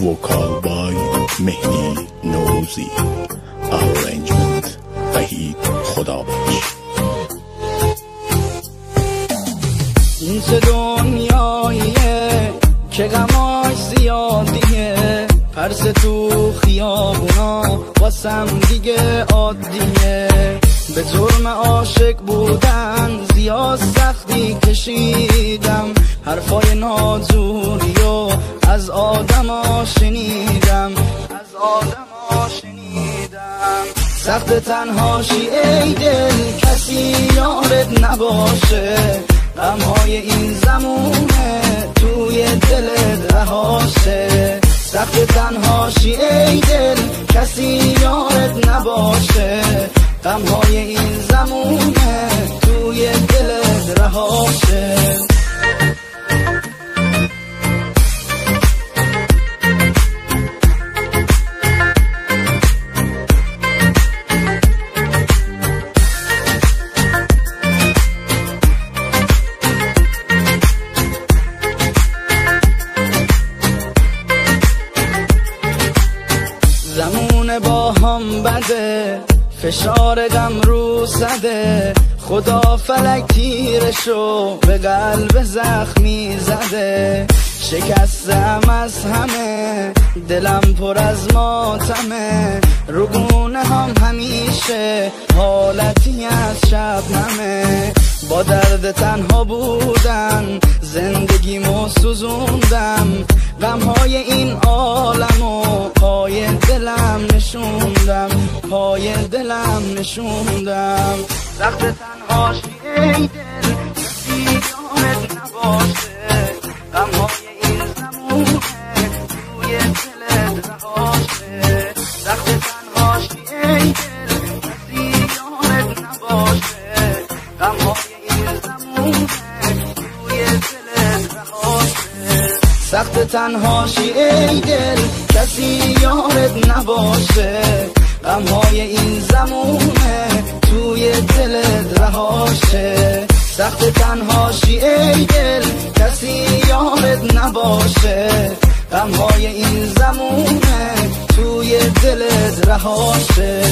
Vocal by Mehdi Nouzi. Arrangement وحید خدابخش. این چه دنیاییه که غماش زیادیه، پرس تو خیابونا واسم دیگه عادیه. به جرم عاشق بودن زیاد سختی کشیدم، حرفای ناجوریو از آدما شنیدم، سخت تنهاشی ای دل، کسی یارت نباشه، غمهای این زمونه توی دلت رهاشه. سخت تنهاشی ای دل، کسی یارت نباشه، غمهای این زمونه توی دلت رهاشه. زمون با هم بده، فشار غم رو زده، خدا فلک تیرشو به قلب زخمی زده. شکستم از همه، دلم پر از ماتمه، رگونه هم همیشه حالتی از شبنمه. با درد تنها بودن زندگیمو سوزوندم، غمهای این عالمو پای دلم نشوندم، پای دلم نشوندم. سخت تنهاشی ای دل، کسی یارت نباشه، غمهای این زمونه توی دلت رهاشه. سخت تنهاشی ای دل، کسی یارت نباشه، غمهای این زمونه توی دلت رهاشه. سخت تنهاشی ای دل، کسی یارت نباشه، غمهای این زمونه توی دلت رهاشه. سخت تنهاشی ای دل، کسی یارت نباشه، غمهای این زمونه توی دلت رهاشه.